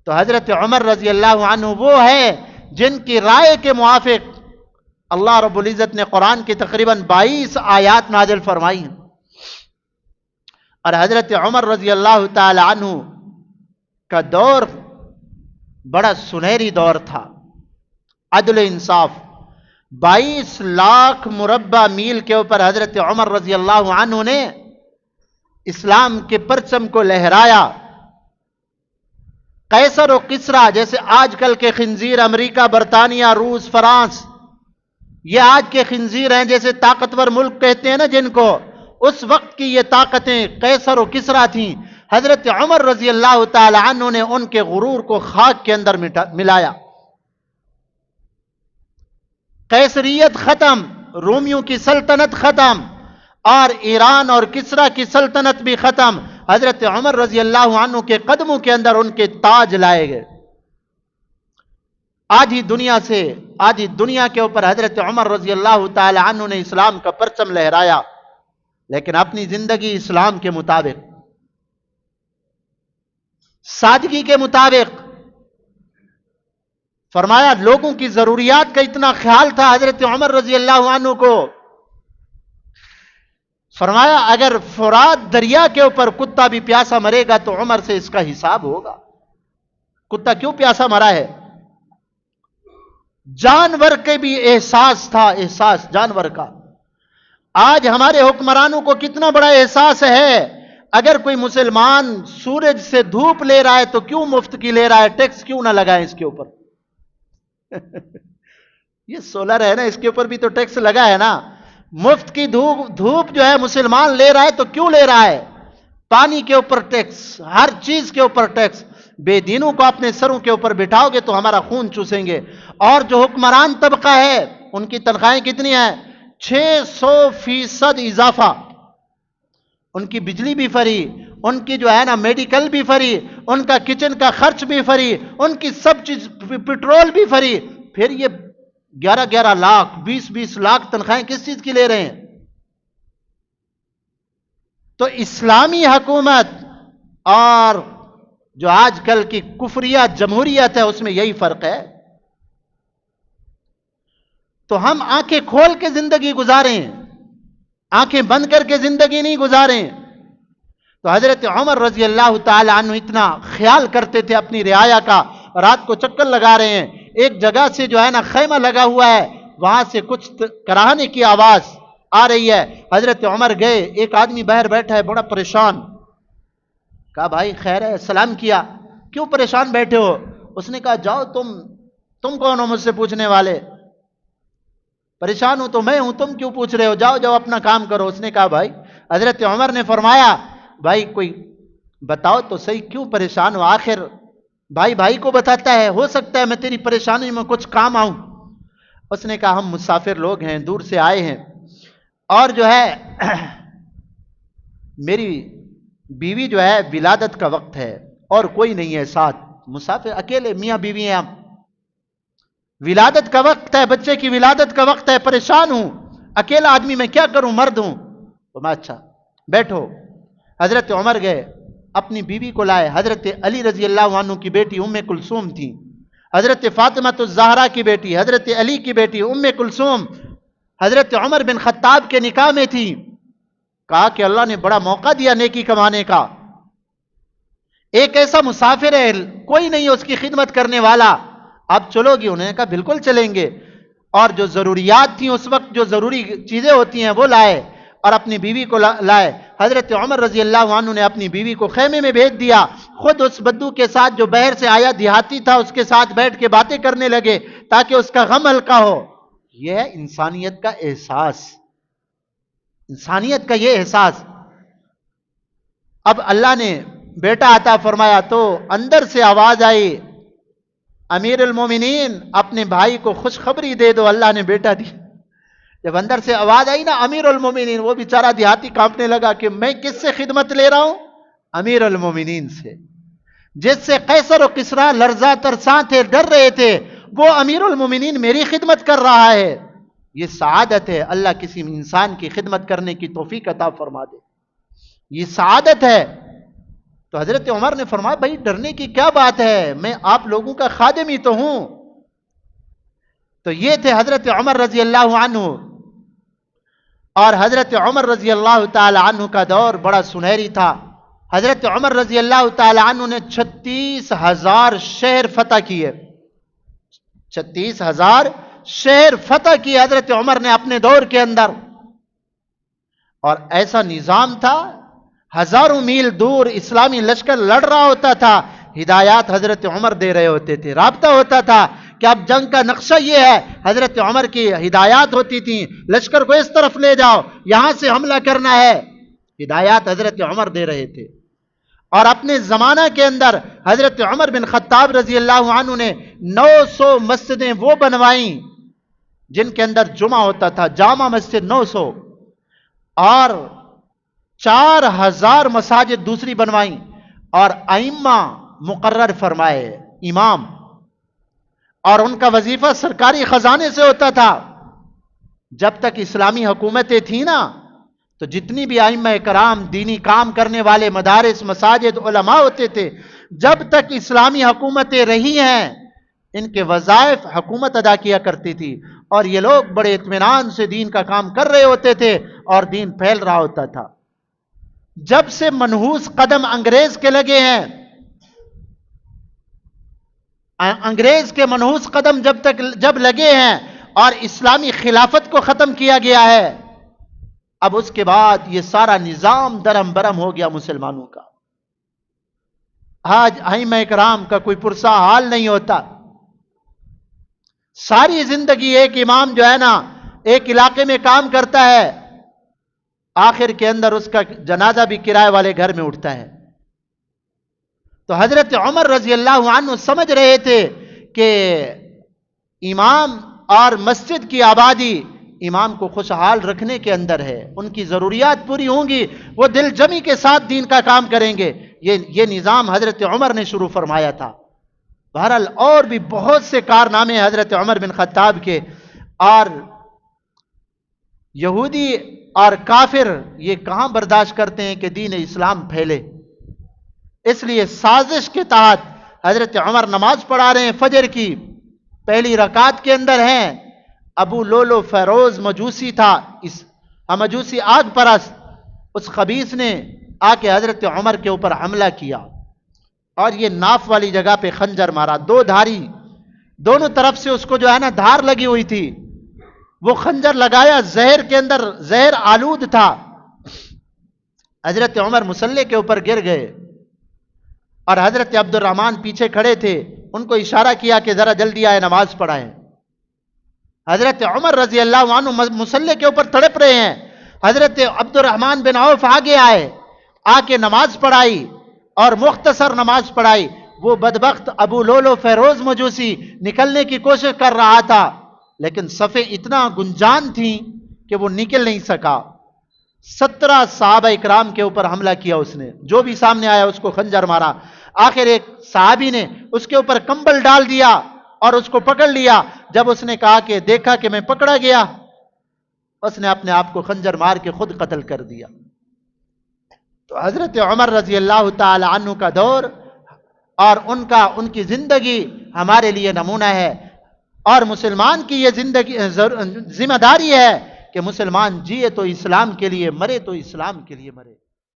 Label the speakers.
Speaker 1: تو حضرت عمر رضی اللہ عنہ وہ ہے جن کی رائے کے موافق اللہ رب العزت نے قرآن کی تقریباً 22 آیات نازل فرمائی ہیں. اور حضرت عمر رضی اللہ تعالی عنہ کا دور بڑا سنہری دور تھا، عدل انصاف. 22 لاکھ مربع میل کے اوپر حضرت عمر رضی اللہ عنہ نے اسلام کے پرچم کو لہرایا. قیصر و کسریٰ جیسے آج کل کے خنزیر امریکہ، برطانیہ، روس، فرانس، یہ آج کے خنزیر ہیں جیسے طاقتور ملک کہتے ہیں نا جن کو، اس وقت کی یہ طاقتیں قیصر و کسریٰ تھیں. حضرت عمر رضی اللہ تعالی عنہ نے ان کے غرور کو خاک کے اندر ملایا. قیصریت ختم، رومیوں کی سلطنت ختم، اور ایران اور کسریٰ کی سلطنت بھی ختم. حضرت عمر رضی اللہ عنہ کے قدموں کے اندر ان کے تاج لائے گئے. آدھی دنیا کے اوپر حضرت عمر رضی اللہ تعالی عنہ نے اسلام کا پرچم لہرایا، لیکن اپنی زندگی اسلام کے مطابق، سادگی کے مطابق. فرمایا لوگوں کی ضروریات کا اتنا خیال تھا حضرت عمر رضی اللہ عنہ کو. فرمایا اگر فرات دریا کے اوپر کتا بھی پیاسا مرے گا تو عمر سے اس کا حساب ہوگا. کتا کیوں پیاسا مرا ہے؟ جانور کے بھی احساس تھا، احساس جانور کا. آج ہمارے حکمرانوں کو کتنا بڑا احساس ہے. اگر کوئی مسلمان سورج سے دھوپ لے رہا ہے تو کیوں مفت کی لے رہا ہے؟ ٹیکس کیوں نہ لگائیں اس کے اوپر؟ یہ سولر ہے نا، اس کے اوپر بھی تو ٹیکس لگا ہے نا. مفت کی دھوپ جو ہے مسلمان لے رہا ہے تو کیوں لے رہا ہے؟ پانی کے اوپر ٹیکس، ہر چیز کے اوپر ٹیکس. بے دینوں کو اپنے سروں کے اوپر بٹھاؤ گے تو ہمارا خون چوسیں گے. اور جو حکمران طبقہ ہے ان کی تنخواہیں کتنی ہیں؟ 600% اضافہ. ان کی بجلی بھی فری، ان کی جو ہے نا میڈیکل بھی فری، ان کا کچن کا خرچ بھی فری، ان کی سب چیز، پیٹرول بھی فری. پھر یہ 11 لاکھ 20 لاکھ تنخواہیں کس چیز کی لے رہے ہیں؟ تو اسلامی حکومت اور جو آج کل کی کفریہ جمہوریت ہے اس میں یہی فرق ہے. تو ہم آنکھیں کھول کے زندگی گزاریں، آنکھیں بند کر کے زندگی نہیں گزاریں. تو حضرت عمر رضی اللہ تعالی عنہ اتنا خیال کرتے تھے اپنی رعایا کا. رات کو چکر لگا رہے ہیں، ایک جگہ سے جو ہے نا خیمہ لگا ہوا ہے، وہاں سے کچھ کراہنے کی آواز آ رہی ہے. حضرت عمر گئے، ایک آدمی باہر بیٹھا ہے بڑا پریشان. کہا بھائی خیر ہے؟ سلام کیا. کیوں پریشان بیٹھے ہو؟ اس نے کہا جاؤ، تم کون ہو مجھ سے پوچھنے والے؟ پریشان ہوں تو میں ہوں، تم کیوں پوچھ رہے ہو؟ جاؤ جاؤ اپنا کام کرو. اس نے کہا بھائی، حضرت عمر نے فرمایا بھائی کوئی بتاؤ تو صحیح کیوں پریشان ہو؟ آخر بھائی کو بتاتا ہے، ہو سکتا ہے میں تیری پریشانی میں کچھ کام آؤں. اس نے کہا ہم مسافر لوگ ہیں، دور سے آئے ہیں، اور جو ہے میری بیوی جو ہے ولادت کا وقت ہے اور کوئی نہیں ہے ساتھ، مسافر اکیلے میاں بیوی ہیں ہم، ولادت کا وقت ہے، بچے کی ولادت کا وقت ہے، پریشان ہوں، اکیلا آدمی میں کیا کروں، مرد ہوں. تو میں اچھا بیٹھو. حضرت عمر گئے، اپنی بیوی کو لائے. حضرت علی رضی اللہ عنہ کی بیٹی ام کلثوم تھی، حضرت فاطمہ الزہرا کی بیٹی، حضرت علی کی بیٹی ام کلثوم حضرت عمر بن خطاب کے نکاح میں تھی. کہا کہ اللہ نے بڑا موقع دیا نیکی کمانے کا. ایک ایسا مسافر ہے، کوئی نہیں اس کی خدمت کرنے والا، اب چلو گی؟ انہوں نے کہا بالکل چلیں گے. اور جو ضروریات تھیں اس وقت، جو ضروری چیزیں ہوتی ہیں وہ لائے اور اپنی بیوی کو لائے. حضرت عمر رضی اللہ عنہ نے اپنی بیوی کو خیمے میں بھیج دیا. خود اس بدو کے ساتھ جو باہر سے آیا دیہاتی تھا اس کے ساتھ بیٹھ کے باتیں کرنے لگے تاکہ اس کا غم ہلکا ہو. یہ ہے انسانیت کا احساس، انسانیت کا یہ احساس. اب اللہ نے بیٹا عطا فرمایا تو اندر سے آواز آئی امیر المومنین اپنے بھائی کو خوشخبری دے دو، اللہ نے بیٹا دی. جب اندر سے آواز آئی نا امیر المومنین، وہ بیچارہ دیہاتی کانپنے لگا کہ میں کس سے خدمت لے رہا ہوں؟ امیر المومنین سے، جس سے قیصر و کسریٰ لرزاں ترساں تھے، ڈر رہے تھے، وہ امیر المومنین میری خدمت کر رہا ہے. یہ سعادت ہے. اللہ کسی انسان کی خدمت کرنے کی توفیق عطا فرما دے، یہ سعادت ہے. تو حضرت عمر نے فرمایا بھائی ڈرنے کی کیا بات ہے، میں آپ لوگوں کا خادم ہی تو ہوں۔ تو یہ تھے حضرت عمر رضی اللہ عنہ، اور حضرت عمر رضی اللہ تعالی عنہ کا دور بڑا سنہری تھا۔ حضرت عمر رضی اللہ تعالی عنہ نے 36,000 شہر فتح کیے، 36,000 شہر فتح کیے حضرت عمر نے اپنے دور کے اندر۔ اور ایسا نظام تھا، ہزاروں میل دور اسلامی لشکر لڑ رہا ہوتا تھا، ہدایات حضرت عمر دے رہے ہوتے تھے، رابطہ ہوتا تھا کہ اب جنگ کا نقشہ یہ ہے، حضرت عمر کی ہدایات ہوتی تھیں، لشکر کو اس طرف لے جاؤ، یہاں سے حملہ کرنا ہے، ہدایات حضرت عمر دے رہے تھے۔ اور اپنے زمانہ کے اندر حضرت عمر بن خطاب رضی اللہ عنہ نے 900 مسجدیں وہ بنوائیں جن کے اندر جمعہ ہوتا تھا، جامع مسجد 900، اور 4,000 مساجد دوسری بنوائیں، اور ائمہ مقرر فرمائے، امام، اور ان کا وظیفہ سرکاری خزانے سے ہوتا تھا۔ جب تک اسلامی حکومتیں تھیں نا، تو جتنی بھی ائمہ کرام دینی کام کرنے والے مدارس، مساجد، علماء ہوتے تھے، جب تک اسلامی حکومتیں رہی ہیں ان کے وظائف حکومت ادا کیا کرتی تھی، اور یہ لوگ بڑے اطمینان سے دین کا کام کر رہے ہوتے تھے اور دین پھیل رہا ہوتا تھا۔ جب سے منحوس قدم انگریز کے لگے ہیں، انگریز کے منحوس قدم جب لگے ہیں اور اسلامی خلافت کو ختم کیا گیا ہے، اب اس کے بعد یہ سارا نظام درہم برہم ہو گیا مسلمانوں کا۔ آج ائمہ کرام کا کوئی پرسہ حال نہیں ہوتا، ساری زندگی ایک امام جو ہے نا ایک علاقے میں کام کرتا ہے، آخر کے اندر اس کا جنازہ بھی کرائے والے گھر میں اٹھتا ہے۔ تو حضرت عمر رضی اللہ عنہ سمجھ رہے تھے کہ امام اور مسجد کی آبادی امام کو خوشحال رکھنے کے اندر ہے، ان کی ضروریات پوری ہوں گی، وہ دل جمی کے ساتھ دین کا کام کریں گے۔ یہ نظام حضرت عمر نے شروع فرمایا تھا۔ بہرحال اور بھی بہت سے کارنامے حضرت عمر بن خطاب کے، اور یہودی اور کافر یہ کہاں برداشت کرتے ہیں کہ دین اسلام پھیلے۔ اس لیے سازش کے تحت حضرت عمر نماز پڑھا رہے ہیں فجر کی، پہلی رکعت کے اندر ہیں، ابو لولو فیروز مجوسی تھا، مجوسی آگ پرست، اس خبیث نے آ کے حضرت عمر کے اوپر حملہ کیا، اور یہ ناف والی جگہ پہ خنجر مارا، دو دھاری، دونوں طرف سے اس کو جو ہے نا دھار لگی ہوئی تھی، وہ خنجر لگایا، زہر کے اندر زہر آلود تھا، حضرت عمر مصلی کے اوپر گر گئے، اور حضرت عبد الرحمن پیچھے کھڑے تھے، ان کو اشارہ کیا کہ ذرا جلدی آئے نماز پڑھائیں۔ حضرت عمر رضی اللہ عنہ مصلی کے اوپر تڑپ رہے ہیں، حضرت عبد الرحمن بن عوف آگے آئے، آ کے نماز پڑھائی، اور مختصر نماز پڑھائی۔ وہ بدبخت ابو لولو فیروز مجوسی نکلنے کی کوشش کر رہا تھا، لیکن صفیں اتنا گنجان تھیں کہ وہ نکل نہیں سکا۔ 17 صحابہ اکرام کے اوپر حملہ کیا اس نے، جو بھی سامنے آیا اس کو خنجر مارا۔ آخر ایک صحابی نے اس کے اوپر کمبل ڈال دیا اور اس کو پکڑ لیا۔ جب اس نے کہا کہ دیکھا کہ میں پکڑا گیا، اس نے اپنے آپ کو خنجر مار کے خود قتل کر دیا۔ تو حضرت عمر رضی اللہ تعالی عنہ کا دور اور ان کی زندگی ہمارے لیے نمونہ ہے، اور مسلمان کی یہ زندگی ذمہ داری ہے کہ مسلمان جیے تو اسلام کے لیے، مرے تو اسلام کے لیے مرے۔